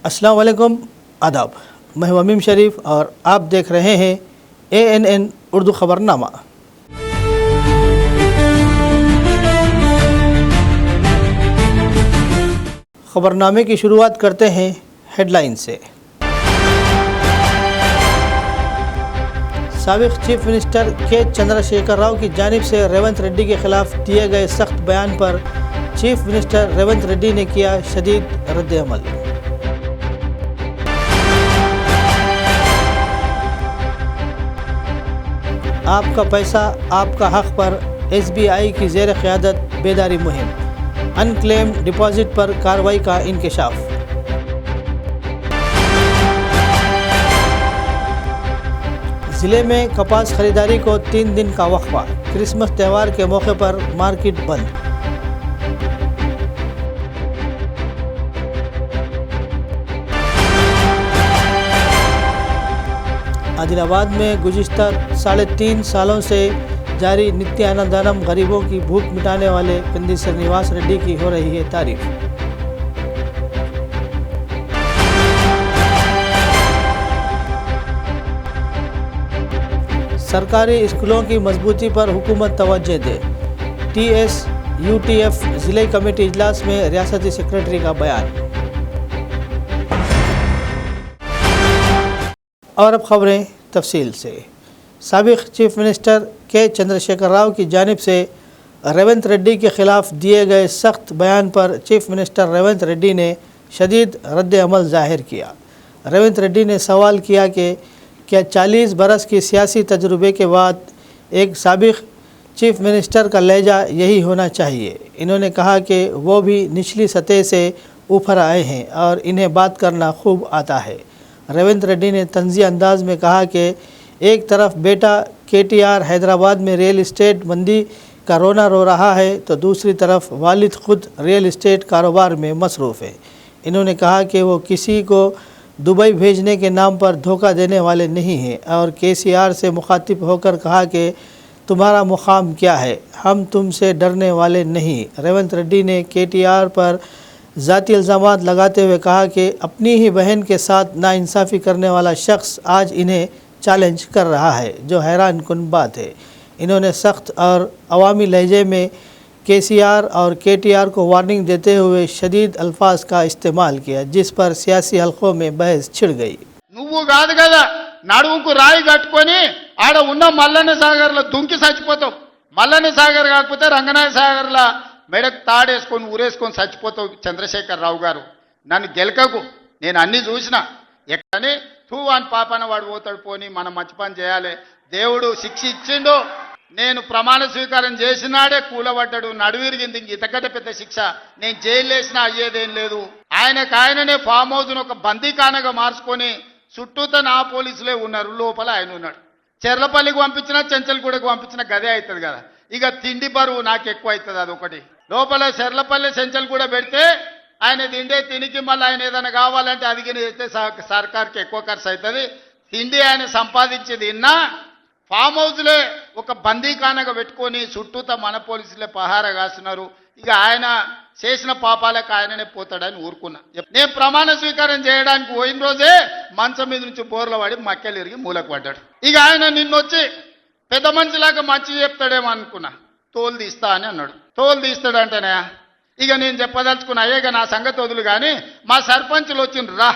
अस्सलाम वालेकुम, आदाब। मैं हूं अमीम शरीफ और आप देख रहे हैं ANN उर्दू ख़बरनामा। ख़बरनामे की शुरुआत करते हैं हेडलाइन से। साबिक़ चीफ मिनिस्टर के चंद्रशेखर राव की जानिब से रेवंत रेड्डी के खिलाफ दिए गए सख्त बयान पर चीफ मिनिस्टर रेवंत रेड्डी ने किया शदीद रद्द-ए-अमल। आपका पैसा आपका हक पर SBI की ज़ेर क़यादत बेदारी मुहिम, अनक्लेम्ड डिपॉजिट पर कार्रवाई का इंकशाफ। ज़िले में कपास खरीदारी को 3 दिन का वक्फा, क्रिसमस त्यौहार के मौके पर मार्केट बंद। आदिलाबाद में गुज़िश्ता 3.5 सालों से जारी नित्यानंदानम गरीबों की भूख मिटाने वाले कंदी श्रीनिवास रेड्डी की हो रही है तारीफ। सरकारी स्कूलों की मजबूती पर हुकूमत तवज्जो दे, TSUTF ज़िले कमेटी इजलास में रियासती सेक्रेटरी का बयान। और अब खबरें तफसील से। साबिक़ चीफ मिनिस्टर के चंद्रशेखर राव की जानिब से रेवंत रेड्डी के ख़िलाफ़ दिए गए सख्त बयान पर चीफ मिनिस्टर रेवंत रेड्डी ने शदीद रद्द-ए-अमल ज़ाहिर किया। रेवंत रेड्डी ने सवाल किया कि क्या 40 बरस की सियासी तजुर्बे के बाद एक साबिक़ चीफ मिनिस्टर का लहजा यही होना चाहिए। इन्होंने कहा कि वो भी निचली सतह से ऊपर आए हैं और इन्हें बात करना खूब आता है। रेवंत रेड्डी ने तंज़ी अंदाज में कहा कि एक तरफ बेटा KTR हैदराबाद में रियल इस्टेट मंदी का रोना रो रहा है तो दूसरी तरफ वालिद ख़ुद रियल इस्टेट कारोबार में मसरूफ़ है। इन्होंने कहा कि वो किसी को दुबई भेजने के नाम पर धोखा देने वाले नहीं हैं और KCR से मुखातिब होकर कहा कि तुम्हारा मुकाम क्या है, हम तुमसे डरने वाले नहीं। रेवंत रेड्डी ने KTR पर ज़ाती इल्ज़ामात लगाते हुए कहा कि अपनी ही बहन के साथ नाइंसाफ़ी करने वाला शख्स आज इन्हें चैलेंज कर रहा है, जो हैरान कुन बात है। इन्होंने सख्त और अवामी लहजे में KCR और KTR को वार्निंग देते हुए शदीद अल्फाज का इस्तेमाल किया, जिस पर सियासी हल्कों में बहस छिड़ गई। నువ్వు కాదు కదా నడుముకు రాయి కట్టుకొని ఆడ ఉన్న మల్లన్న సాగర్లో దుంకి చచ్చిపోతావు. మల్లన్న సాగర్ కాకపోతే రంగనాయ సాగర్లో మెడకు తాడేసుకొని ఊరేసుకొని చచ్చిపోతావు. చంద్రశేఖర్ రావు గారు, నన్ను గెలకకు, నేను అన్ని చూసినా. ఎక్కడని తూ అని పాపన వాడు పోతాడు, పోని మనం మంచి పని చేయాలి. దేవుడు శిక్ష ఇచ్చిండు. నేను ప్రమాణ స్వీకారం చేసినాడే కూలబడ్డాడు, నడువిరిగింది. ఇంతకంటే పెద్ద శిక్ష నేను జైలు వేసినా అయ్యేదేం లేదు. ఆయననే ఫామ్ హౌస్ను ఒక బందీఖానగా మార్చుకొని చుట్టూతో నా పోలీసులే ఉన్నారు, లోపల ఆయన ఉన్నాడు. చెర్లపల్లికి పంపించినా చెంచల్గూడకు పంపించినా గదే అవుతుంది కదా. ఇక తిండి బరువు నాకు ఎక్కువ అవుతుంది, అదొకటి. లోపల చెర్లపల్లి చెంచల్గూడ పెడితే ఆయన తిండే తినికి మళ్ళీ ఆయన ఏదైనా కావాలంటే అదిగిన చేస్తే సర్కార్కి ఎక్కువ ఖర్చు అవుతుంది. తిండి ఆయన సంపాదించేది ఇన్నా ఫామ్ హౌస్లే ఒక బందీఖానగా పెట్టుకొని చుట్టూతో మన పోలీసులే పహారా కాస్తున్నారు. ఇక ఆయన చేసిన పాపాలకు ఆయననే పోతాడని ఊరుకున్నా. నేను ప్రమాణ స్వీకారం చేయడానికి పోయిన రోజే మంచం మీద నుంచి బోర్ల పడి మక్కెలు ఇరిగి మూలకు పడ్డాడు. ఇక ఆయన నిన్నొచ్చి పెద్ద మనిషిలాగా మంచి చెప్తాడేమో అనుకున్నా. తోలు తీస్తా అని అన్నాడు. తోలు తీస్తాడంటేనే ఇక నేను చెప్పదలుచుకున్నా, అయ్యేగా నా సంగతి వదులు కానీ మా సర్పంచులు వచ్చిండ్రు, రా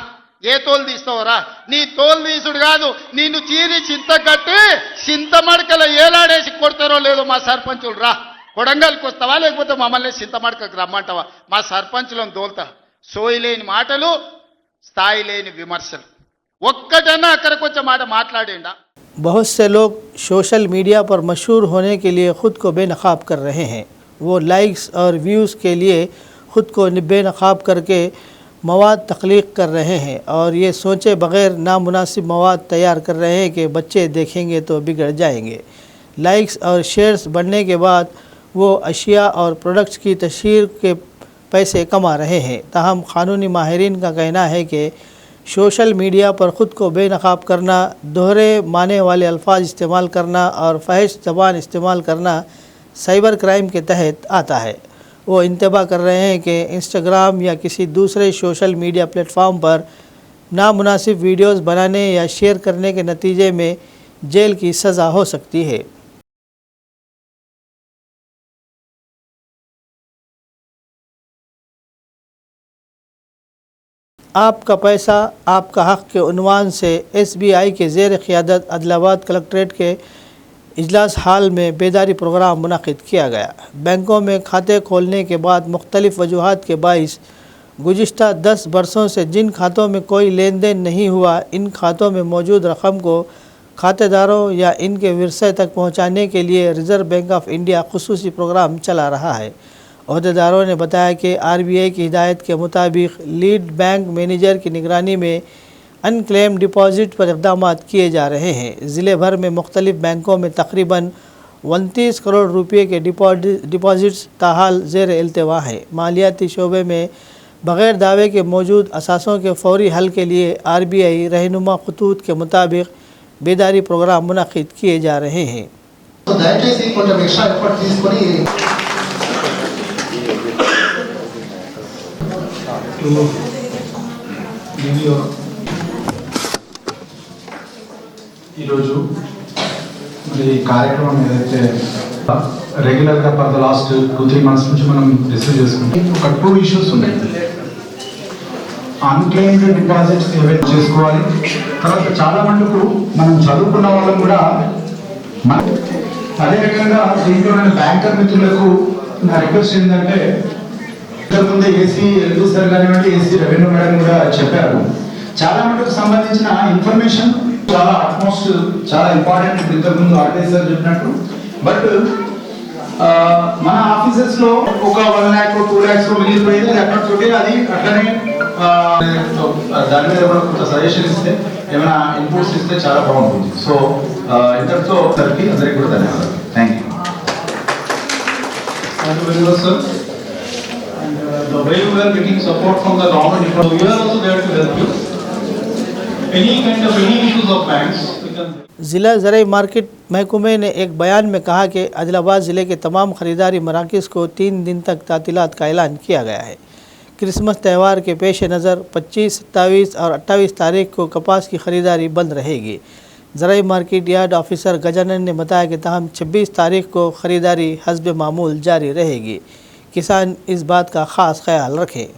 ఏ తోలు తీస్తావరా, నీ తోలు తీసుడు కాదు, నిన్ను చీరి చింత కట్టి చింతమడకల ఏలాడేసి కొడతారో లేదో మా సర్పంచులు, రా కొడంగల్కి వస్తావా లేకపోతే మమ్మల్ని చింతమడకకు రమ్మంటావా, మా సర్పంచులను దోల్తా. సోయిలేని మాటలు, స్థాయి లేని విమర్శలు. ఒక్కటన్నా అక్కడికి వచ్చే మాట మాట్లాడేండా. बहुत से लोग सोशल मीडिया पर मशहूर होने के लिए ख़ुद को बेनकाब कर रहे हैं। वो लाइक्स और व्यूज़ के लिए ख़ुद को बेनकाब करके मवाद तख्लीक कर रहे हैं और ये सोचे बग़ैर नामुनासिब मवाद तैयार कर रहे हैं कि बच्चे देखेंगे तो बिगड़ जाएंगे। लाइक्स और शेयर्स बढ़ने के बाद वो अशिया और प्रोडक्ट्स की तशहीर के पैसे कमा रहे हैं। ताहम क़ानूनी माहिरीन का कहना है कि सोशल मीडिया पर ख़ुद को बेनकाब करना, दोहरे माने वाले अल्फाज इस्तेमाल करना और फहश ज़बान इस्तेमाल करना साइबर क्राइम के तहत आता है। वो इंतबा कर रहे हैं कि इंस्टाग्राम या किसी दूसरे सोशल मीडिया प्लेटफॉर्म पर नामुनासिब वीडियोस बनाने या शेयर करने के नतीजे में जेल की सज़ा हो सकती है। आपका पैसा आपका हक़ के उन्वान से SBI के ज़ेर क़ियादत आदिलाबाद कलेक्ट्रेट के इजलास हाल में बेदारी प्रोग्राम मुनक़िद किया गया। बैंकों में खाते खोलने के बाद मुख्तलिफ़ वजूहात के बाइस गुज़िश्ता 10 बरसों से जिन खातों में कोई लेन देन नहीं हुआ, इन खातों में मौजूद रकम को खातेदारों या इनके विरसे तक पहुँचाने के लिए रिज़र्व बैंक ऑफ इंडिया खुसूसी प्रोग्राम चला रहा है। अहदेदारों ने बताया कि RBI की हिदायत के मुताबिक लीड बैंक मैनेजर की निगरानी में अनक्लेम डिपॉज़िट पर इक़दाम किए जा रहे हैं। ज़िले भर में मुख्तलिफ़ बैंकों में तकरीबन 29 करोड़ रुपये के डिपॉज़िट्स ताहाल ज़ेर इल्तिवा हैं। मालियाती शोबे में बग़ैर दावे के मौजूद असासों के फौरी हल के लिए RBI रहनुमा खतूत के मुताबिक बेदारी प्रोग्राम मुनक़िद किए जा रहे हैं। ఈరోజు మరి ఈ కార్యక్రమం ఏదైతే రెగ్యులర్గా ఫర్ ద లాస్ట్ 2-3 మంత్స్ నుంచి మనం రిసీవ్ చేసుకుంటాం. ఒక 2 ఇష్యూస్ ఉన్నాయి. అన్క్లెయిమ్డ్ డిపాజిట్స్ ఏవైతే చేసుకోవాలి, తర్వాత చాలా మటుకు మనం చదువుకున్న వాళ్ళం కూడా అదే రకంగా దీంట్లో నేను బ్యాంకర్ మిత్రులకు నా రిక్వెస్ట్ ఏంటంటే, ఇంతకుముందే ఏసీ ఎల్బీ సార్ కానివ్వండి, ఏసీ రెవెన్యూ మేడం కూడా చెప్పారు, చాలా మటుకు సంబంధించిన ఇన్ఫర్మేషన్ చాలా ఆల్మోస్ట్ చాలా ఇంపార్టెంట్. ఇంతకుముందు ఆర్టీఐ సార్ చెప్పినట్టు, బట్ మన ఆఫీసెస్ లో ఒక 1 lakh 2 lakhs మిగిలిపోయింది. అక్కడితోటి అది అట్లనే దాని మీద కూడా కొంత సజెషన్ ఇస్తే, ఏమైనా ఇన్పుట్స్ ఇస్తే చాలా బాగుంటుంది. సో ఇంతటితో అందరికీ కూడా ధన్యవాదాలు. Thank you very much sir. And the way we are getting support from the government, we are also there to help you. Any issues of banks. ज़िला ज़राई मार्केट महकमे ने एक बयान में कहा कि आदिलाबाद ज़िले के तमाम ख़रीदारी मराकज़ को 3 दिन तक तातीलात का ऐलान किया गया है। क्रिसमस त्यौहार के पेश नज़र 25, 27 और 28 तारीख को कपास की ख़रीदारी बंद रहेगी। ज़राई मार्केट यार्ड ऑफिसर गजानन ने बताया कि ताहम 26 तारीख को ख़रीदारी हस्ब मामूल जारी रहेगी। किसान इस बात का ख़ास ख्याल रखें।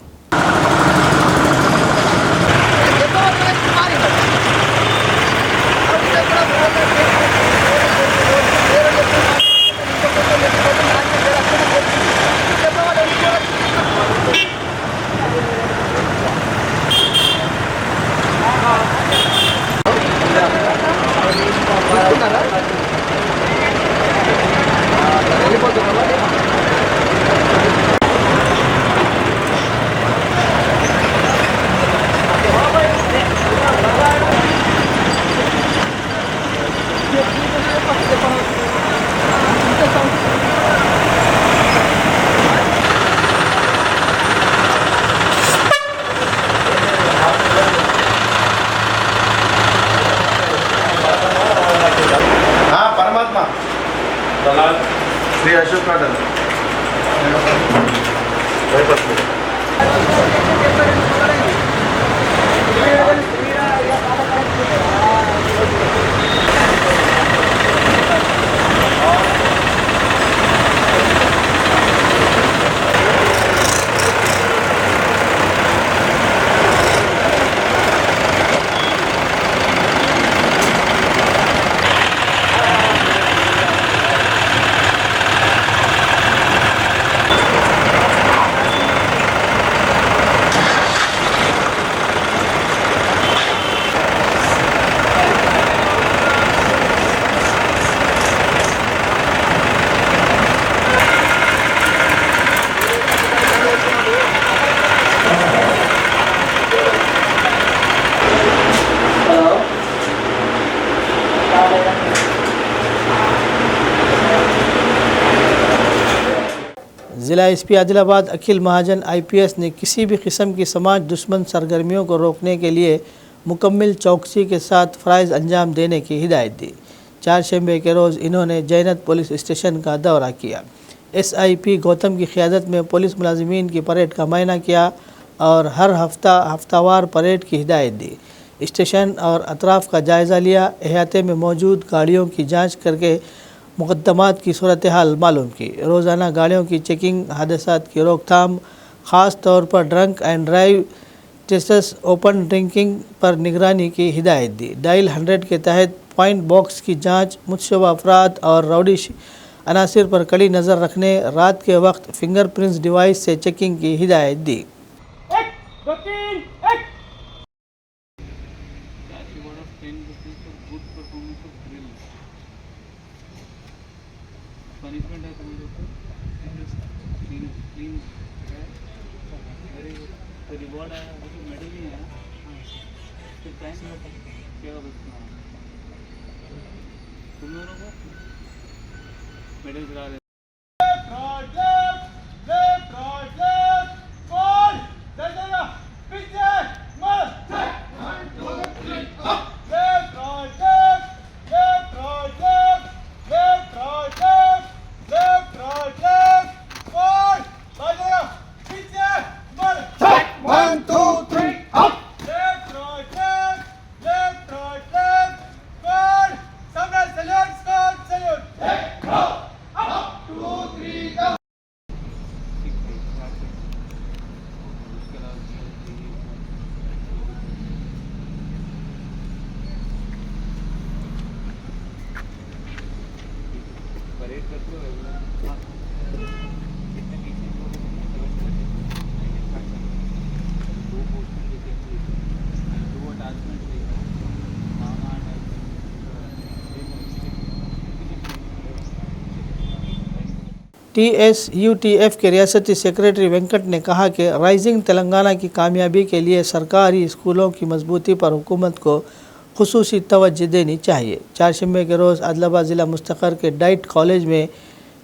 श्री अशोक काटन ज़िला SP आदिलाबाद अखिल महाजन IPS ने किसी भी किस्म की समाज दुश्मन सरगर्मियों को रोकने के लिए मुकम्मल चौकसी के साथ फ़राइज़ अंजाम देने की हिदायत दी। 4 शंबे के रोज़ इन्होंने जैनत पुलिस स्टेशन का दौरा किया। SIP गौतम की क़यादत में पुलिस मुलाजिमीन की परेड का मुआयना किया और हर हफ्तावार परेड की हिदायत दी। स्टेशन और अतराफ़ का जायज़ा लिया। अहाते में मौजूद गाड़ियों की जांच करके मुक़द्दमात की सूरत हाल मालूम की। रोज़ाना गाड़ियों की चेकिंग, हादसात की रोकथाम, ख़ास तौर पर drunk and drive tests, open drinking पर निगरानी की हिदायत दी। डायल 100 के तहत पॉइंट बॉक्स की जाँच, मुतशबा अफराद और रौडी अनासिर पर कड़ी नज़र रखने, रात के वक्त फिंगरप्रिंट्स डिवाइस से चेकिंग की हिदायत दी। TSUTF के रियासती सेक्रेटरी वेंकट ने कहा कि राइजिंग तेलंगाना की कामयाबी के लिए सरकारी स्कूलों की मजबूती पर हुकूमत को खुसूसी तवज्जो देनी चाहिए। चारशंबे के रोज़ आदिलाबाद ज़िला मुस्तक़र के डाइट कॉलेज में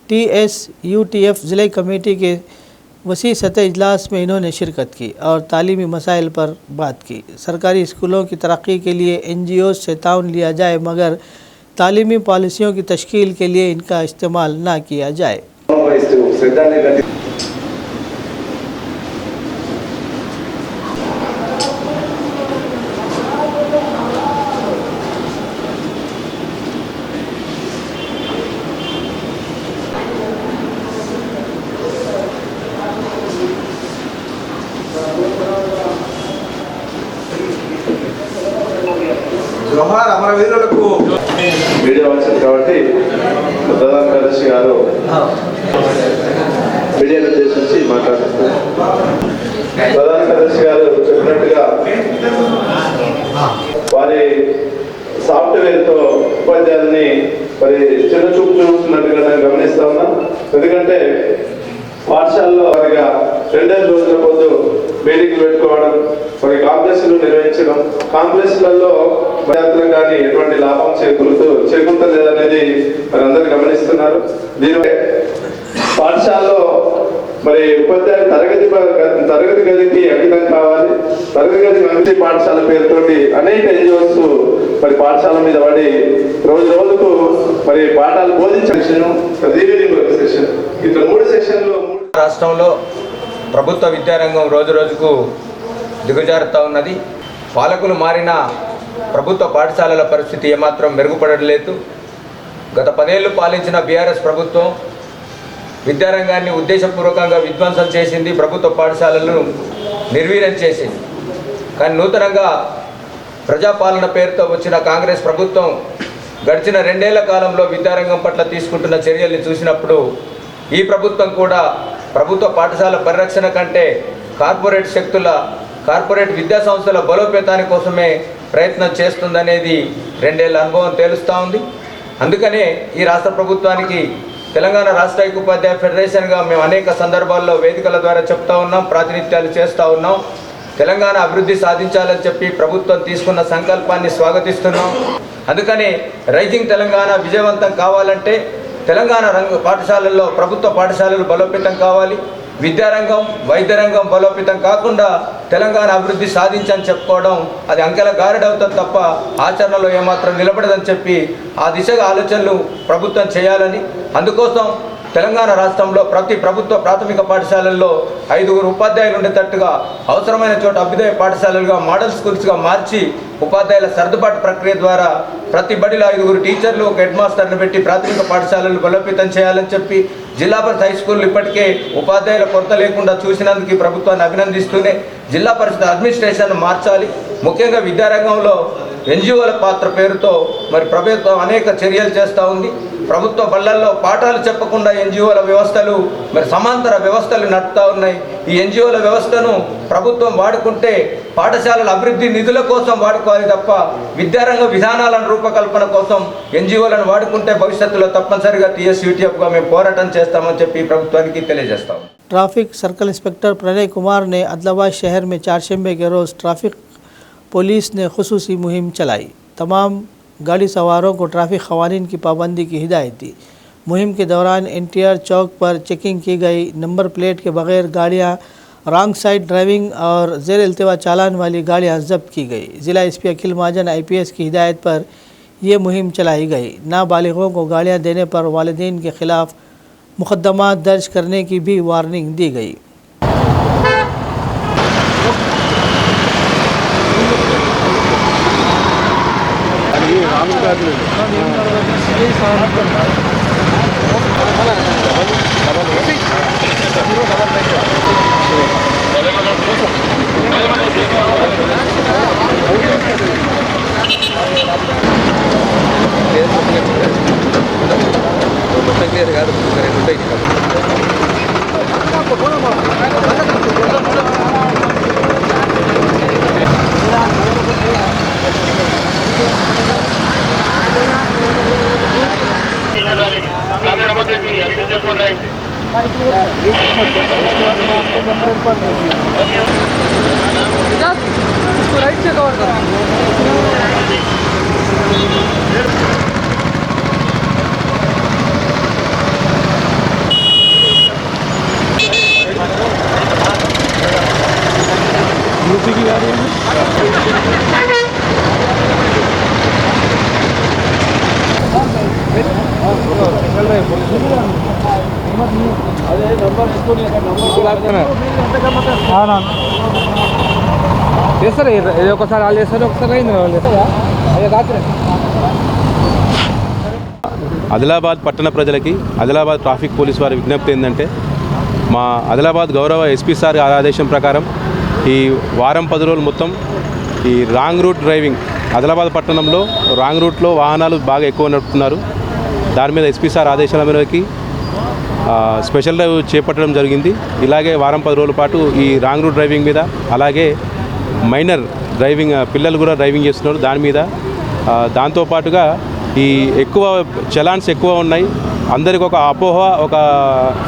TSUTF ज़िले कमेटी के वसी सतह इजलास में इन्होंने शिरकत की और तालीमी मसाइल पर बात की। सरकारी स्कूलों की तरक्की के लिए NGOs से ताउन लिया जाए, मगर तालीमी पॉलिसियों की तश्कील के लिए इनका इस्तेमाल ना किया जाए। జోహార్ అమరవీరులకు మీడియా వచ్చింది కాబట్టి ప్రధాన కార్యదర్శి గారు మీడియాను ఉద్దేశించి మాట్లాడుతున్నారు. ప్రధాన కార్యదర్శి గారు చెప్పినట్టుగా వారి సాఫ్ట్వేర్తో ఉపాధ్యాయుల్ని మరి చిన్న చూపు చూస్తున్నట్టుగా నేను గమనిస్తా ఉన్నాం. ఎందుకంటే పాఠశాలలో వారిగా 2 రోజుల పొద్దు మీటింగ్లు పెట్టుకోవడం, మరి కాంగ్రెస్లు నిర్వహించడం, కాంగ్రెస్లలో విద్యార్థులకు కానీ ఎటువంటి లాభం చేకూరలేదనేది మరి అందరూ గమనిస్తున్నారు. దీని పాఠశాలలో మరి ఉపాధ్యాయులు తరగతి గదికి అంకితం కావాలి. తరగతి గది మంచి పాఠశాల పేరుతోటి అనేక NGOs మరి పాఠశాల మీద పడి రోజుకు మరి పాఠాలు బోధించే సెషన్ ఇట్లా 3 సెషన్లు. రాష్ట్రంలో ప్రభుత్వ విద్యారంగం రోజుకు దిగజారుతూ ఉన్నది. పాలకులు మారిన ప్రభుత్వ పాఠశాలల పరిస్థితి ఏమాత్రం మెరుగుపడలేదు. గత 10 ఏళ్లు పాలించిన BRS ప్రభుత్వం విద్యారంగాన్ని ఉద్దేశపూర్వకంగా విధ్వంసం చేసింది, ప్రభుత్వ పాఠశాలలను నిర్వీర్యం చేసింది. కానీ నూతనంగా ప్రజాపాలన పేరుతో వచ్చిన కాంగ్రెస్ ప్రభుత్వం గడిచిన 2 ఏళ్ల కాలంలో విద్యారంగం పట్ల తీసుకుంటున్న చర్యల్ని చూసినప్పుడు ఈ ప్రభుత్వం కూడా ప్రభుత్వ పాఠశాల పరిరక్షణ కంటే కార్పొరేట్ విద్యా సంస్థల బలోపేతాని కోసమే ప్రయత్నం చేస్తుందనేది 2 ఏళ్ల అనుభవం తేలుస్తూ ఉంది. అందుకనే ఈ రాష్ట్ర ప్రభుత్వానికి తెలంగాణ రాష్ట్ర ఐక్యోపాధ్యాయ ఫెడరేషన్గా మేము అనేక సందర్భాల్లో వేదికల ద్వారా చెప్తా ఉన్నాం, ప్రాతినిధ్యాలు చేస్తూ ఉన్నాం. తెలంగాణ అభివృద్ధి సాధించాలని చెప్పి ప్రభుత్వం తీసుకున్న సంకల్పాన్ని స్వాగతిస్తున్నాం. అందుకని రైజింగ్ తెలంగాణ విజయవంతం కావాలంటే తెలంగాణ పాఠశాలల్లో ప్రభుత్వ పాఠశాలలు బలోపేతం కావాలి. విద్యారంగం, వైద్యరంగం బలోపేతం కాకుండా తెలంగాణ అభివృద్ధి సాధించని చెప్పుకోవడం అది అంకెల గారడవుతుంది తప్ప ఆచరణలో ఏమాత్రం నిలబడదని చెప్పి ఆ దిశగా ఆలోచనలు ప్రభుత్వం చేయాలని, అందుకోసం తెలంగాణ రాష్ట్రంలో ప్రతి ప్రభుత్వ ప్రాథమిక పాఠశాలల్లో 5 ఉపాధ్యాయులు ఉండేటట్టుగా అవసరమైన చోట అభ్యుదయ పాఠశాలలుగా మోడల్ స్కూల్స్గా మార్చి ఉపాధ్యాయుల సర్దుబాటు ప్రక్రియ ద్వారా ప్రతి బడిలో 5 టీచర్లు ఒక హెడ్ మాస్టర్ని పెట్టి ప్రాథమిక పాఠశాలలు బలోపేతం చేయాలని చెప్పి జిల్లా పరిషత్ హై స్కూల్ ఇప్పటికే ఉపాధ్యాయుల కొరత లేకుండా చూసినందుకు ఈ ప్రభుత్వాన్ని అభినందిస్తూనే జిల్లా పరిషత్ అడ్మినిస్ట్రేషన్ మార్చాలి. ముఖ్యంగా విద్యారంగంలో ఎన్జిఓల పాత్ర పేరుతో మరి ప్రభుత్వం అనేక చర్యలు చేస్తూ ఉంది. ప్రభుత్వ బళ్ళల్లో పాఠాలు చెప్పకుండా ఎన్జిఓల వ్యవస్థలు మరి సమాంతర వ్యవస్థలు నడుపుతూ ఉన్నాయి. ఈ ఎన్జిఓల వ్యవస్థను ప్రభుత్వం వాడుకుంటే పాఠశాలల అభివృద్ధి నిధుల కోసం వాడుకోవాలి తప్ప విద్యారంగ విధానాలను రూపకల్పన కోసం ఎన్జిఓలను వాడుకుంటే భవిష్యత్తులో తప్పనిసరిగా టీఎస్యూటీఎఫ్గా మేము పోరాటం చేస్తామని చెప్పి ప్రభుత్వానికి తెలియజేస్తాం. Traffic circle inspector Pranay Kumar ने आदिलाबाद शहर में चारशंबे के रोज़ ट्रैफिक पुलिस ने खुसूसी मुहिम चलाई. तमाम गाड़ी सवारों को ट्रैफिक क़वानीन की पाबंदी की हिदायत दी. मुहिम के दौरान NTR चौक पर चेकिंग की गई. नंबर प्लेट के बगैर गाड़ियां, रॉन्ग साइड ड्राइविंग और ज़ेर इल्तिवा चालान वाली गाड़ियां जब्त की गई. ज़िला SP अखिल महाजन IPS की हिदायत पर यह मुहिम चलाई गई. नाबालिगों को गाड़ियां देने पर वालिदैन के ख़िलाफ़ मुकदमा दर्ज करने की भी वार्निंग दी गई. చేస్తారు ఇది ఒకసారి వాళ్ళు చేస్తారు ఒకసారి అయింది వాళ్ళు చేస్తారా అదే రాత్రి. ఆదిలాబాద్ పట్టణ ప్రజలకి ఆదిలాబాద్ ట్రాఫిక్ పోలీస్ వారి విజ్ఞప్తి ఏంటంటే మా ఆదిలాబాద్ గౌరవ SP సార్ ఆదేశం ప్రకారం ఈ వారం 10 రోజులు మొత్తం ఈ రాంగ్ రూట్ డ్రైవింగ్ ఆదిలాబాద్ పట్టణంలో రాంగ్ రూట్లో వాహనాలు బాగా ఎక్కువ నడుపుతున్నారు. దాని మీద SP సార్ ఆదేశాల మేరకు స్పెషల్ డ్రైవ్ చేపట్టడం జరిగింది. ఇలాగే వారం 10 రోజుల పాటు ఈ రాంగ్ రూట్ డ్రైవింగ్ మీద అలాగే మైనర్ డ్రైవింగ్ పిల్లలు కూడా డ్రైవింగ్ చేస్తున్నారు దాని మీద దాంతోపాటుగా ఈ ఎక్కువ చలాన్స్ ఎక్కువ ఉన్నాయి. అందరికి ఒక అపోహ ఒక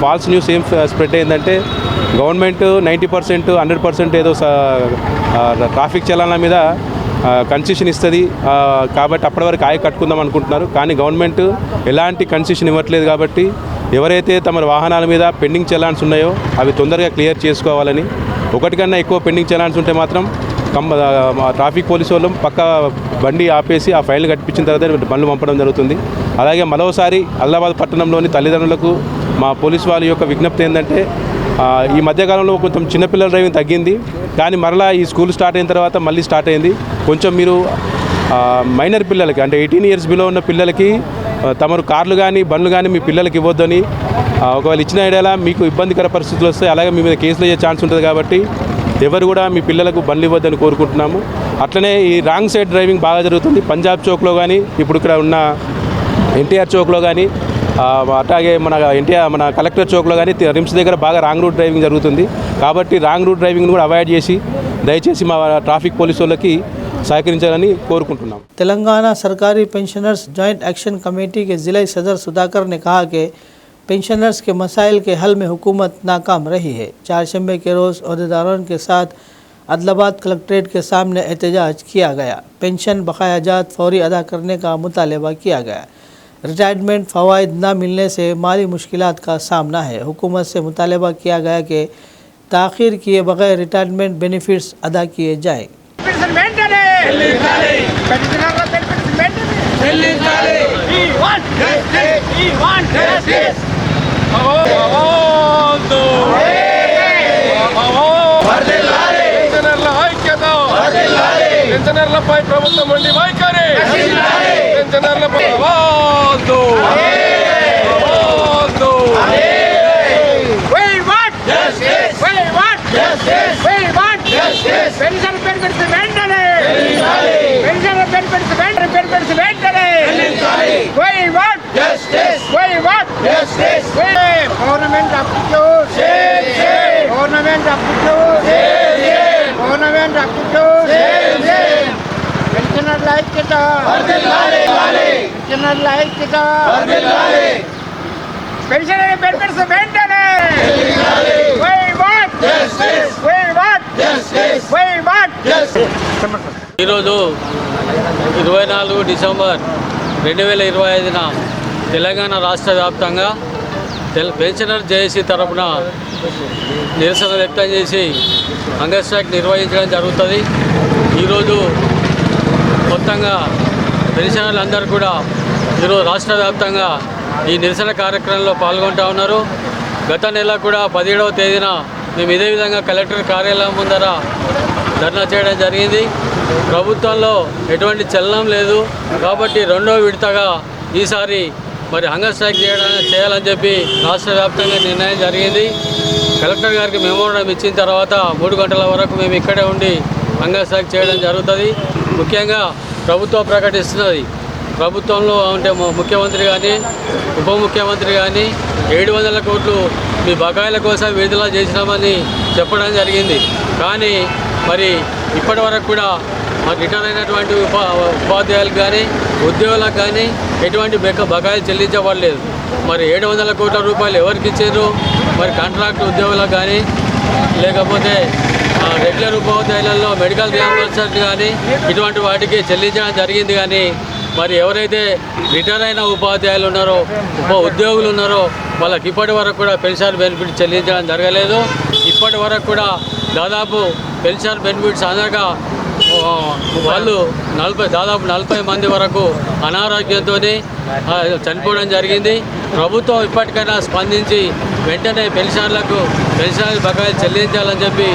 ఫాల్స్ న్యూస్ ఏం స్ప్రెడ్ అయిందంటే గవర్నమెంట్ 90% 100% ఏదో ట్రాఫిక్ చలాన్ల మీద కన్సెషన్ ఇస్తుంది కాబట్టి అప్పటి వరకు ఆయ కట్టుకుందాం అనుకుంటున్నారు. కానీ గవర్నమెంట్ ఎలాంటి కన్సెషన్ ఇవ్వట్లేదు కాబట్టి ఎవరైతే తమ వాహనాల మీద పెండింగ్ చలాన్స్ ఉన్నాయో అవి తొందరగా క్లియర్ చేసుకోవాలని, ఒకటికన్నా ఎక్కువ పెండింగ్ చలాన్స్ ఉంటే మాత్రం ట్రాఫిక్ పోలీసు వాళ్ళు పక్క బండి ఆపేసి ఆ ఫైల్ కట్టించిన తర్వాత బండ్లు పంపడం జరుగుతుంది. అలాగే మరోసారి ఆదిలాబాద్ పట్టణంలోని తల్లిదండ్రులకు మా పోలీసు వాళ్ళ యొక్క విజ్ఞప్తి ఏంటంటే ఈ మధ్యకాలంలో కొంచెం చిన్నపిల్లల డ్రైవింగ్ తగ్గింది కానీ మరలా ఈ స్కూల్ స్టార్ట్ అయిన తర్వాత మళ్ళీ స్టార్ట్ అయింది. కొంచెం మీరు మైనర్ పిల్లలకి అంటే 18 years బిలో ఉన్న పిల్లలకి తమరు కార్లు కానీ బండ్లు కానీ మీ పిల్లలకి ఇవ్వద్దని, ఒకవేళ ఇచ్చిన ఐడియాలా మీకు ఇబ్బందికర పరిస్థితులు వస్తాయి, అలాగే మీ మీద కేసులు అయ్యే ఛాన్స్ ఉంటుంది కాబట్టి ఎవరు కూడా మీ పిల్లలకు బండ్లు ఇవ్వద్దని కోరుకుంటున్నాము. అట్లనే ఈ రాంగ్ సైడ్ డ్రైవింగ్ బాగా జరుగుతుంది. పంజాబ్ చౌక్లో కానీ ఇప్పుడు ఇక్కడ ఉన్న NTR చౌక్లో కానీ అట్లాగే మన కలెక్టర్ చౌక్లో కానీ రిమ్స్ దగ్గర బాగా రాంగ్ రూట్ డ్రైవింగ్ జరుగుతుంది. కాబట్టి రాంగ్ రూట్ డ్రైవింగ్ను కూడా అవాయిడ్ చేసి దయచేసి మా ట్రాఫిక్ పోలీసు వాళ్ళకి सहकरिंचाలని కోరుకుంటున్నాం. तेलंगाना सरकारी पेंशनर्स जॉइंट एक्शन कमेटी के ज़िला सदर सुधाकर ने कहा कि पेंशनर्स के मसाइल के हल में हुकूमत नाकाम रही है. चारशंबे के रोज़ अहदेदारों के साथ आदिलाबाद कलेक्ट्रेट के सामने एहतजाज किया गया. पेंशन बकायाजात फौरी अदा करने का मुतालबा किया गया. रिटायरमेंट फ़वाइद न मिलने से माली मुश्किलात का सामना है. हुकूमत से मुतालबा किया गया कि ताख़ीर किए बगैर रिटायरमेंट बेनिफिट्स अदा किए जाएँ. పెన్షనర్ల ఐక్యత, పెన్షనర్లపై ప్రభుత్వం ఉండి వైఖరి, పెన్షనర్లపై పెన్షన్ బెనిఫిట్స్ వెంటనే, పెన్షన్ బెనిఫిట్స్ వెంటనే. Government aptitude, government aptitude, government aptitude. పెన్షనర్ల ఐక్యత, పెన్షనర్ల ఐక్యత, పెన్షన్ బెనిఫిట్స్ వెంటనే. ఈరోజు 24 డిసెంబర్ 2025న తెలంగాణ రాష్ట్ర వ్యాప్తంగా పెన్షనర్ జేఏసీ తరఫున నిరసన వ్యక్తం చేసి హంగర్ స్ట్రైక్ నిర్వహించడం జరుగుతుంది. ఈరోజు మొత్తంగా పెన్షనర్లందరూ కూడా ఈరోజు రాష్ట్ర వ్యాప్తంగా ఈ నిరసన కార్యక్రమంలో పాల్గొంటూ ఉన్నారు. గత నెల కూడా 17వ తేదీన మేము ఇదే విధంగా కలెక్టర్ కార్యాలయం ముందర ధర్నా చేయడం జరిగింది. ప్రభుత్వంలో ఎటువంటి చలనం లేదు కాబట్టి రెండో విడతగా ఈసారి మరి హంగర్ స్ట్రైక్ చేయాలని చెప్పి రాష్ట్ర వ్యాప్తంగా నిర్ణయం జరిగింది. కలెక్టర్ గారికి మెమోరాండం ఇచ్చిన తర్వాత 3 గంటల వరకు మేము ఇక్కడే ఉండి హంగర్ స్ట్రైక్ చేయడం జరుగుతుంది. ముఖ్యంగా ప్రభుత్వం ప్రకటిస్తున్నది, ప్రభుత్వంలో అంటే ముఖ్యమంత్రి కానీ ఉప ముఖ్యమంత్రి కానీ 700 కోట్లు మీ బకాయిల కోసం విడుదల చేసినామని చెప్పడం జరిగింది. కానీ మరి ఇప్పటి వరకు కూడా రిటైర్ అయినటువంటి ఉపాధ్యాయులకు కానీ ఉద్యోగులకు కానీ ఎటువంటి బకాయిలు చెల్లించబడలేదు. మరి 700 కోట్ల రూపాయలు ఎవరికి ఇచ్చారు? మరి కాంట్రాక్ట్ ఉద్యోగులకు కానీ లేకపోతే రెగ్యులర్ ఉపాధ్యాయులలో మెడికల్ రియంబర్స్మెంట్ కానీ ఇటువంటి వాటికి చెల్లించడం జరిగింది. కానీ మరి ఎవరైతే రిటైర్ అయిన ఉపాధ్యాయులు ఉన్నారో ఉద్యోగులు ఉన్నారో వాళ్ళకి ఇప్పటి వరకు కూడా పెన్షన్ బెనిఫిట్ చెల్లించడం జరగలేదు. ఇప్పటి వరకు కూడా దాదాపు పెన్షన్ బెనిఫిట్స్ అనగా వాళ్ళు దాదాపు 40 మంది వరకు అనారోగ్యంతో చనిపోవడం జరిగింది. ప్రభుత్వం ఇప్పటికైనా స్పందించి వెంటనే పెన్షన్లకు పెన్షన్ బకాయిలు చెల్లించాలని చెప్పి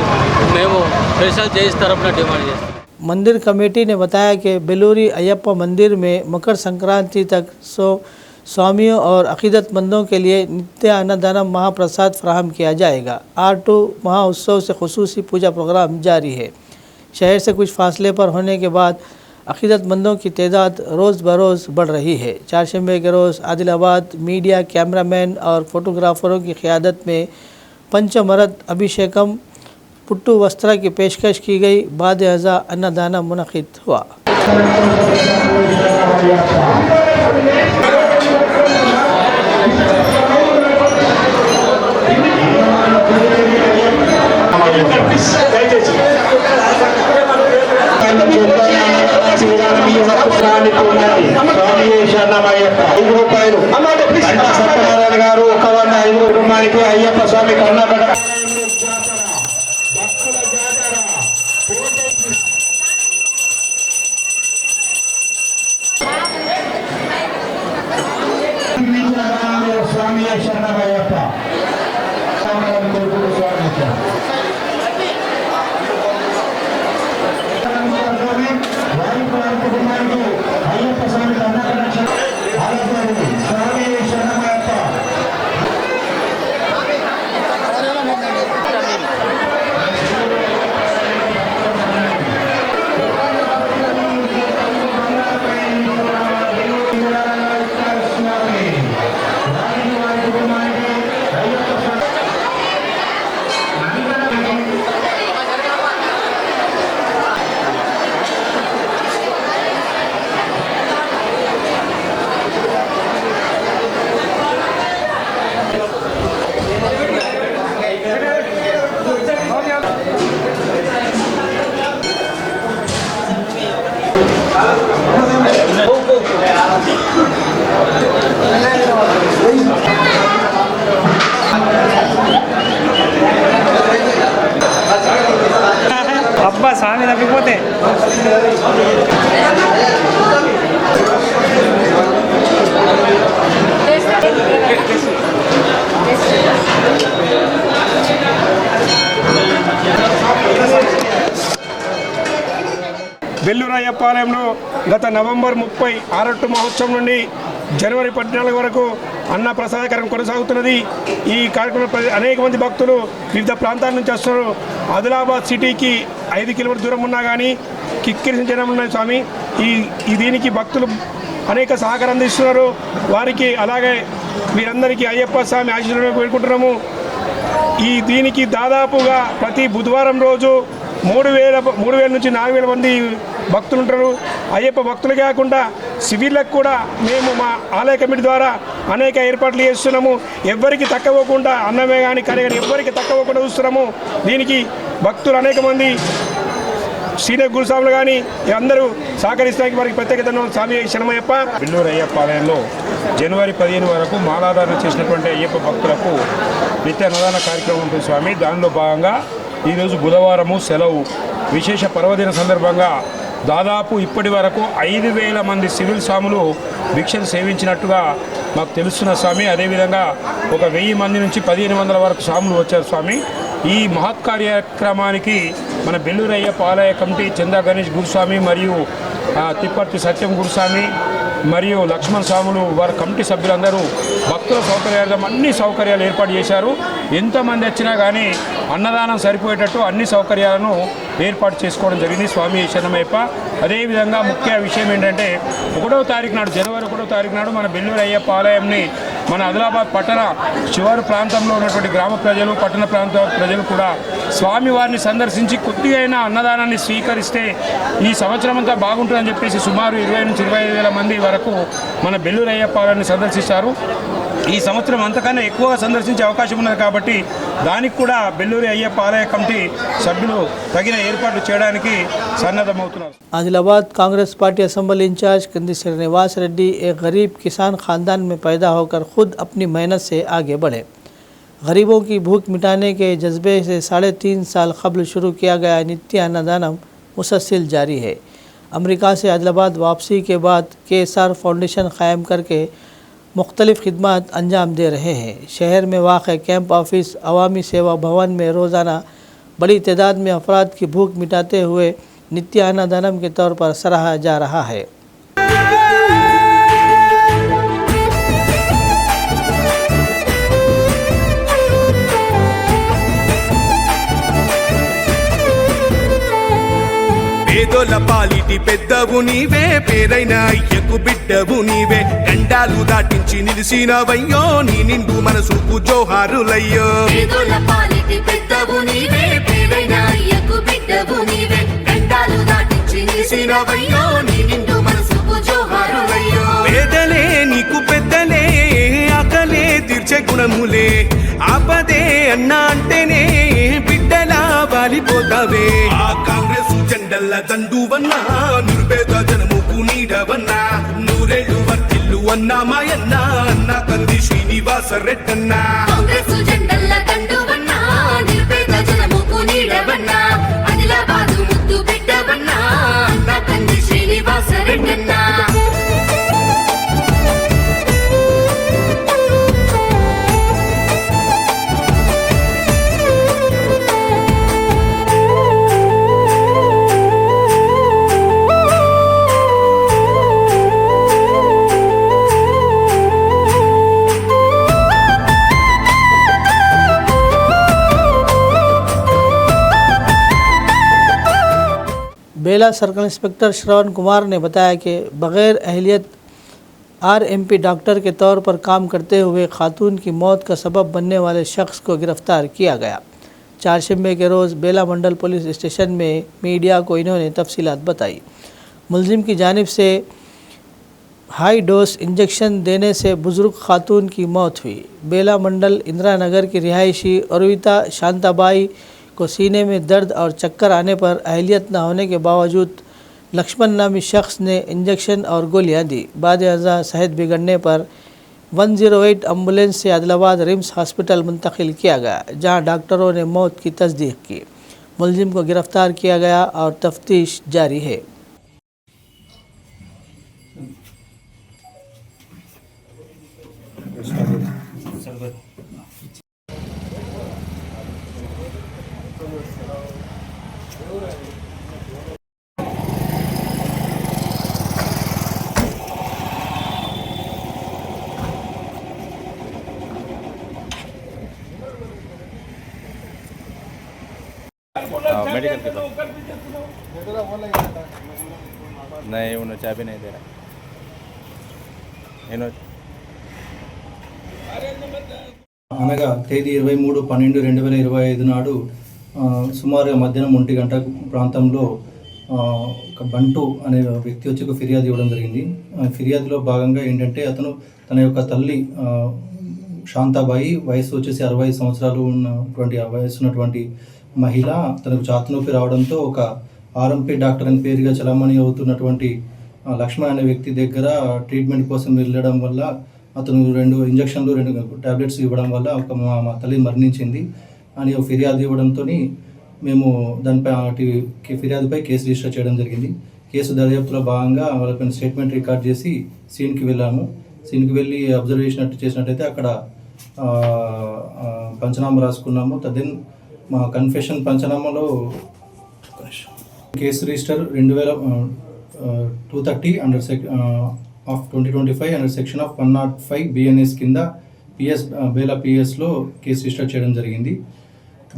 మేము పెన్షన్ చేసి తరఫున డిమాండ్ చేస్తాం. मंदिर कमेटी ने बताया कि बेलूरी अयप्पा मंदिर में मकर संक्रांति तक स्वामियों और अकीदतमंदों के लिए नित्य अन्नदानम महाप्रसाद फराहम किया जाएगा। R2 महाउत्सव से खुसूसी पूजा प्रोग्राम जारी है। शहर से कुछ फासले पर होने के बाद अकीदतमंदों की तादाद रोज़ बरोज़ बढ़ रही है। चारशंबे के रोज़ आदिलाबाद मीडिया कैमरामैन और फोटोग्राफरों की क़ियादत में पंचमरत अभिषेकम पुट्टू वस्त्रा की पेशकश की गई। बाद अज़ा अन्नदान मुनक़िद हुआ। అయ్యప్ప స్వామి కర్ణాటక అబ్బా స్వామి తప్పిపోతే బెల్లూరయ్యపాలెంలో గత నవంబర్ 30 ఆరట్టు మహోత్సవం నుండి జనవరి 14 వరకు అన్న ప్రసాద కార్యక్రమం కొనసాగుతున్నది. ఈ కార్యక్రమంలో అనేక మంది భక్తులు వివిధ ప్రాంతాల నుంచి వస్తున్నారు. ఆదిలాబాద్ సిటీకి 5 కిలోమీటర్ల దూరం ఉన్నా కానీ కిక్కిరిసిన జనం ఉన్నాయి స్వామి. ఈ దీనికి భక్తులు అనేక సహకారం అందిస్తున్నారు. వారికి అలాగే వీరందరికీ అయ్యప్ప స్వామి ఆశీస్సులను వేడుకుంటున్నాము. దీనికి దాదాపుగా ప్రతి బుధవారం రోజు 3,000 నుంచి 4,000 మంది భక్తులు ఉంటారు. అయ్యప్ప భక్తులు కాకుండా సివిల్లకు కూడా మేము మా ఆలయ కమిటీ ద్వారా అనేక ఏర్పాట్లు చేస్తున్నాము. ఎవ్వరికి తక్కువకుండా అన్నమే కానీ కర్రీ కానీ ఎవ్వరికి తక్కువకుండా చూస్తున్నాము. దీనికి భక్తులు అనేక మంది సీనియర్ గురుస్వాములు కానీ అందరూ సహకరిస్తానికి వారికి ప్రత్యేకత స్వామి శరణమయ్యప్ప. బెల్లూరయ్యపాలెంలో జనవరి 15 వరకు మాలాధారణ చేసినటువంటి అయ్యప్ప భక్తులకు నిత్య అన్నదాన కార్యక్రమం ఉంటుంది స్వామి. దానిలో భాగంగా ఈరోజు బుధవారము సెలవు. విశేష పర్వదిన సందర్భంగా దాదాపు ఇప్పటి వరకు 5,000 మంది సివిల్ స్వాములు భిక్షను సేవించినట్టుగా మాకు తెలుస్తున్న స్వామి. అదేవిధంగా ఒక 1000 మంది నుంచి 1,500 వరకు స్వాములు వచ్చారు స్వామి. ఈ మహత్ కార్యక్రమానికి మన బెల్లూరయ్యప్ప ఆలయ కమిటీ చందా గణేష్ గురుస్వామి మరియు తిప్పర్తి సత్యం గురుస్వామి మరియు లక్ష్మణ్ స్వాములు వారి కమిటీ సభ్యులందరూ భక్తుల సౌకర్యార్థం అన్ని సౌకర్యాలు ఏర్పాటు చేశారు. ఎంతమంది వచ్చినా కానీ అన్నదానం సరిపోయేటట్టు అన్ని సౌకర్యాలను ఏర్పాటు చేసుకోవడం జరిగింది స్వామి శరణమయ్యప్ప. అదేవిధంగా ముఖ్య విషయం ఏంటంటే 1వ తారీఖు నాడు జనవరి 1వ తారీఖు నాడు మన బెల్లూరయ్యప్ప ఆలయంని మన ఆదిలాబాద్ పట్టణ శివారు ప్రాంతంలో ఉన్నటువంటి గ్రామ ప్రజలు పట్టణ ప్రాంత ప్రజలు కూడా స్వామివారిని సందర్శించి కొద్దిగా అయినా అన్నదానాన్ని స్వీకరిస్తే ఈ సంవత్సరం అంతా బాగుంటుందని చెప్పేసి సుమారు 20 నుంచి 25,000 మంది వరకు మన బెల్లూరయ్యప్ప ఆలయాన్ని సందర్శిస్తారు. ఈ సంవత్సరం అంతకన్నా ఎక్కువగా సందర్శించే అవకాశం ఉన్నది కాబట్టి దానికి కూడా బెల్లూరి అయ్యప్ప ఆలయ కమిటీ సభ్యులు తగిన ఏర్పాట్లు చేయడానికి సన్నద్ధమవుతున్నారు. Adilabad Congress party assembly in charge Kandi Srinivas Reddy एक गरीब किसान ख़ानदान में पैदा होकर खुद अपनी मेहनत से आगे बढ़े. गरीबों की भूख मिटाने के जज्बे से 3.5 साल कबल शुरू किया गया नित्य अन्नदानम मुसलसल जारी है. अमेरिका से आदिलाबाद वापसी के बाद KSR फाउंडेशन कायम करके मुख्तलिफ़ खिदमत अंजाम दे रहे हैं. शहर में वाक़ कैंप ऑफिस अवामी सेवा भवन में रोज़ाना बड़ी तादाद में अफराद की भूख मिटाते हुए नित्य अन्नदानम के तौर पर सराहा जा रहा है. పేదోల పాలిటి పెద్దవు నీవే పేరైన అయ్యకు బిడ్డవు నీవే గండాలు దాటించి నిలిసినవయ్యో నీ నిండు మనసుకు జోహారులయ్యో. పేదోల పాలిటి పెద్దవు నీవే పేరైన అయ్యకు బిడ్డవు నీవే గండాలు దాటించి నిలిసినవయ్యో నీ నిండు మనసుకు జోహారులయ్యో. పేదలే నీకు పెద్దలే ఆకలే తీర్చే గుణములే ఆపదే అన్నా అంటేనే బిడ్డలా వాలిపోతావే. ఆ కాంగ్రెస్ జెండల్ల దండువన్నా నిరుపేద జనముకు నీడవన్నా నూరేళ్లు వర్తిల్లు అన్నా మాయన్నా అన్న కంది శ్రీనివాస రెడ్డన్నా. కాంగ్రెస్ జెండల్ల దండువన్నా నిరుపేద జనముకు నీడవన్నా ఆదిలాబాదు ముద్దు బిడ్డవన్నా అన్న కంది శ్రీనివాస రెడ్డన్నా. बेला सर्कल इंस्पेक्टर श्रवण कुमार ने बताया कि बग़ैर अहलियत RMP डॉक्टर के तौर पर काम करते हुए खातून की मौत का सबब बनने वाले शख्स को गिरफ्तार किया गया. चारशंबे के रोज़ बेला मंडल पुलिस स्टेशन में मीडिया को इन्होंने तफसीलात बताई. मुलजिम की जानिब से हाई डोज इंजेक्शन देने से बुज़ुर्ग खातून की मौत हुई. बेला मंडल इंदिरा नगर की रिहायशी अरविता शांताबाई को सीने में दर्द और चक्कर आने पर अहलियत न होने के बावजूद लक्ष्मण नामी शख्स ने इंजेक्शन और गोलियां दी. बाद अज़ा सेहत बिगड़ने पर 108 एम्बुलेंस से आदिलाबाद रिम्स हॉस्पिटल मुंतकिल किया गया, जहां डॉक्टरों ने मौत की तस्दीक की. मुलजिम को गिरफ्तार किया गया और तफ्तीश जारी है. मेडिकल के पास नहीं उन्होंने चाबी नहीं दे रहा అనగా తేదీ 23/12/2025 నాడు సుమారుగా మధ్యాహ్నం 1 గంట ప్రాంతంలో ఒక బంటు అనే వ్యక్తి వచ్చి ఒక ఫిర్యాదు ఇవ్వడం జరిగింది. ఫిర్యాదులో భాగంగా ఏంటంటే అతను తన యొక్క తల్లి శాంతాబాయి వయసు వచ్చేసి 65 సంవత్సరాలు ఉన్నటువంటి మహిళ తనకు ఛాతీ నొప్పి రావడంతో ఒక ఆర్ఎంపీ డాక్టర్ అని పేరుగా చలామణి అవుతున్నటువంటి లక్ష్మణ్ అనే వ్యక్తి దగ్గర ట్రీట్మెంట్ కోసం వెళ్ళడం వల్ల అతను 2 ఇంజక్షన్లు 2 టాబ్లెట్స్ ఇవ్వడం వల్ల మా తల్లి మరణించింది అని ఒక ఫిర్యాదు ఇవ్వడంతో మేము దానిపై ఫిర్యాదుపై కేసు రిజిస్టర్ చేయడం జరిగింది. కేసు దర్యాప్తులో భాగంగా వాళ్ళపైన స్టేట్మెంట్ రికార్డ్ చేసి సీన్కి వెళ్ళాము. సీన్కి వెళ్ళి అబ్జర్వ్ చేసినట్టయితే అక్కడ పంచనామా రాసుకున్నాము. దెన్ మా కన్ఫెషన్ పంచనామాలో case register 230 under of 2025 under section of 105 BNS కింద బేలా పిఎస్లో కేసు రిజిస్టర్ చేయడం జరిగింది.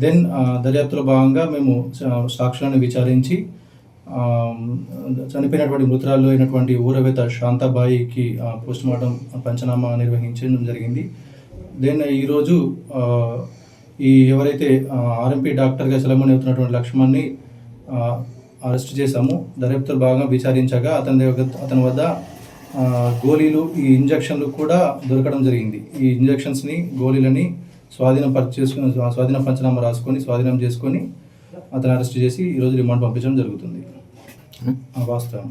దెన్ దర్యాప్తులో భాగంగా మేము సాక్షులను విచారించి చనిపోయినటువంటి మృతురాలు అయినటువంటి ఊరవేత శాంతాబాయికి పోస్ట్ మార్టం పంచనామా నిర్వహించడం జరిగింది. దెన్ ఈరోజు ఎవరైతే ఆర్ఎంపీ డాక్టర్గా చలామణి అవుతున్నటువంటి లక్ష్మణ్ని అరెస్ట్ చేశాము. దర్యాప్తులో భాగంగా విచారించగా అతని వద్ద గోళీలు ఈ ఇంజక్షన్లు కూడా దొరకడం జరిగింది. ఈ ఇంజక్షన్స్ని గోళీలని స్వాధీన పంచనామా రాసుకొని స్వాధీనం చేసుకొని అతను అరెస్ట్ చేసి ఈరోజు రిమాండ్ పంపించడం జరుగుతుంది. వాస్తవం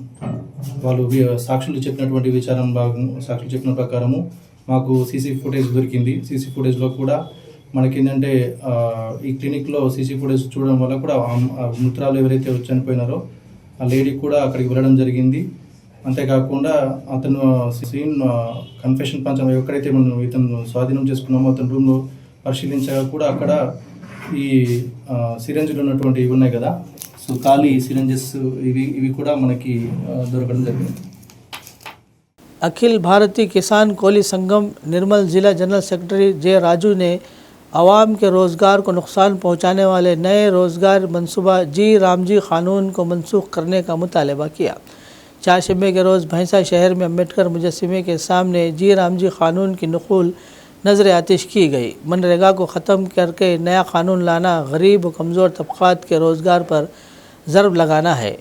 వాళ్ళు సాక్షులు చెప్పినటువంటి సాక్షులు చెప్పిన ప్రకారము మాకు సీసీ ఫుటేజ్ దొరికింది. సీసీ ఫుటేజ్లో కూడా మనకేంటంటే ఈ క్లినిక్లో సీసీ ఫుటేజ్ చూడడం వల్ల కూడా మృతురాలు ఎవరైతే చనిపోయినారో ఆ లేడీ కూడా అక్కడికి వెళ్ళడం జరిగింది. అంతేకాకుండా అతను సీన్ కన్ఫెషన్ పంచం ఎక్కడైతే మనం ఇతను స్వాధీనం చేసుకున్నామో అతని రూమ్లో పరిశీలించగా కూడా అక్కడ ఈ సిరంజ్లు ఉన్నటువంటి ఇవి ఉన్నాయి కదా, సో ఖాళీ సిరంజెస్ ఇవి కూడా మనకి దొరకడం జరిగింది. अखिल भारतीय किसान कोली संगम निर्मल जिला जनरल सेक्रेटरी जे राजू ने आवाम के रोज़गार को नुकसान पहुंचाने वाले नए रोज़गार मंसूबा जी रामजी क़ानून को मनसूख करने का मुतालबा किया। 4 शंबे के रोज़ भैंसा शहर में अम्बेडकर मुजस्सिमे के सामने जी रामजी क़ानून की नक़ुल नज़र आतिश की गई। मनरेगा को ख़त्म करके नया क़ानून लाना गरीब व कमज़ोर तबक़ात के रोज़गार पर ज़रब लगाना है।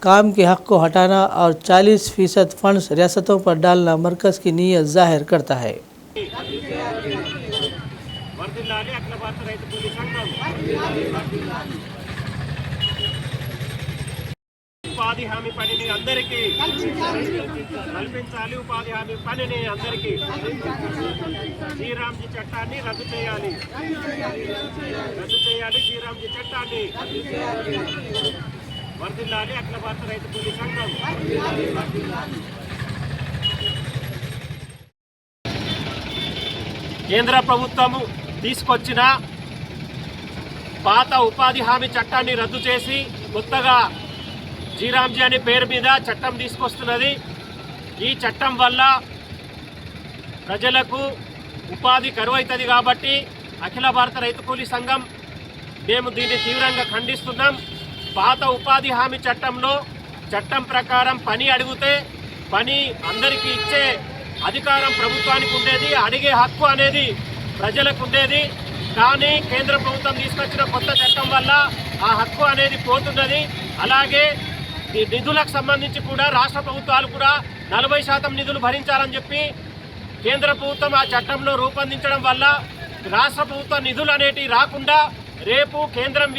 काम के हक़ को हटाना और 40% फ़ंड्स रियासतों पर डालना मरकज़ की नीयत ज़ाहिर करता है। ఉపాధి హామీ పనిని అందరికీ కల్పించాలి. ఉపాధి హామీ పనిని అందరికీ శ్రీరామ్జీ చట్టాన్ని రద్దు చేయాలి. శ్రీరామ్జీ చట్టాన్ని వర్ధిల్లాలి. అఖిల భారత రైతు కూలీ సంఘం కేంద్ర ప్రభుత్వము తీసుకొచ్చిన పాత ఉపాధి హామీ చట్టాన్ని రద్దు చేసి కొత్తగా జీరామ్జీ అనే పేరు మీద చట్టం తీసుకొస్తున్నది. ఈ చట్టం వల్ల ప్రజలకు ఉపాధి కరువైతుంది కాబట్టి అఖిల భారత రైతు కూలీ సంఘం మేము దీన్ని తీవ్రంగా ఖండిస్తున్నాం. పాత ఉపాధి హామీ చట్టం ప్రకారం పని అడిగితే పని అందరికీ ఇచ్చే అధికారం ప్రభుత్వానికి ఉండేది, అడిగే హక్కు అనేది ప్రజలకు ఉండేది. కానీ కేంద్ర ప్రభుత్వం తీసుకొచ్చిన కొత్త చట్టం వల్ల ఆ హక్కు అనేది పోతున్నది. అలాగే ఈ నిధులకు సంబంధించి కూడా రాష్ట్ర ప్రభుత్వాలు కూడా 40% నిధులు భరించాలని చెప్పి కేంద్ర ప్రభుత్వం ఆ చట్టంలో రూపొందించడం వల్ల రాష్ట్ర ప్రభుత్వ నిధులు అనేటివి రాకుండా రేపు కేంద్రం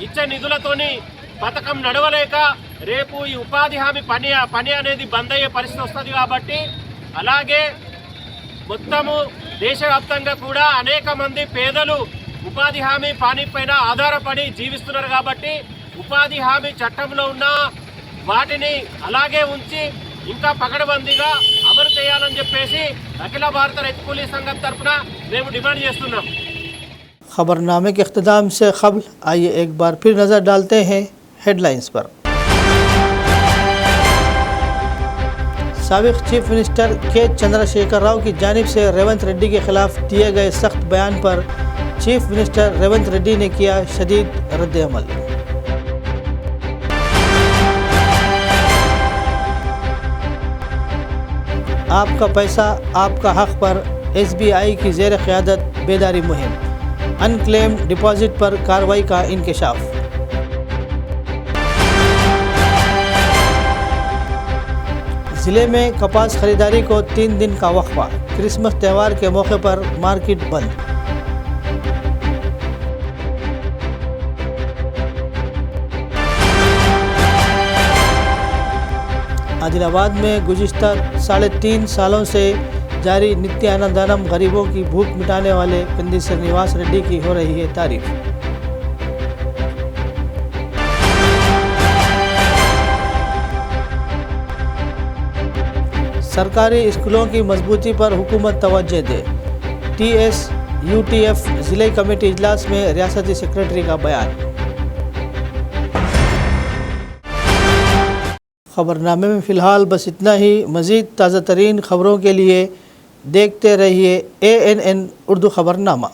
ఇచ్చే నిధులతోని పథకం నడవలేక రేపు ఈ ఉపాధి హామీ పని అనేది బంద్ అయ్యే పరిస్థితి వస్తుంది. కాబట్టి అలాగే మొత్తము దేశవ్యాప్తంగా కూడా అనేక మంది పేదలు ఉపాధి హామీ పని పైన ఆధారపడి జీవిస్తున్నారు. కాబట్టి ఉపాధి హామీ చట్టంలో ఉన్న వాటిని అలాగే ఉంచి ఇంకా పకడ్బందీగా అమలు చేయాలని చెప్పేసి అఖిల భారత రైతు కూలీ సంఘం తరఫున మేము డిమాండ్ చేస్తున్నాం. खबरनामे के अख्ताम से क़ब्ल आइए एक बार फिर नज़र डालते हैं हेडलाइंस पर। साबिक चीफ मिनिस्टर के चंद्रशेखर राव की जानिब से रेवंत रेड्डी के खिलाफ दिए गए सख्त बयान पर चीफ मिनिस्टर रेवंत रेड्डी ने किया शदीद रद्द-ए-अमल। आपका पैसा आपका हक पर SBI की ज़ेर क़यादत बेदारी मुहिम, अनक्लेम डिपॉजिट पर कार्रवाई का इंकशाफ। ज़िले में कपास खरीदारी को 3 दिन का वक्फा, क्रिसमस त्यौहार के मौके पर मार्केट बंद। आदिलाबाद में गुज़िश्ता 3.5 सालों से जारी नित्यानंदनम गरीबों की भूख मिटाने वाले पिंडी श्रीनिवास रेड्डी की हो रही है तारीफ। सरकारी स्कूलों की मजबूती पर हुकूमत तवज्जो दे, TSUTF ज़िले कमेटी इजलास में रियासती सेक्रेटरी का बयान। खबरनामे में फ़िलहाल बस इतना ही। मज़ीद ताज़ा तरीन खबरों के लिए देखते रहिए ANN उर्दू खबरनामा।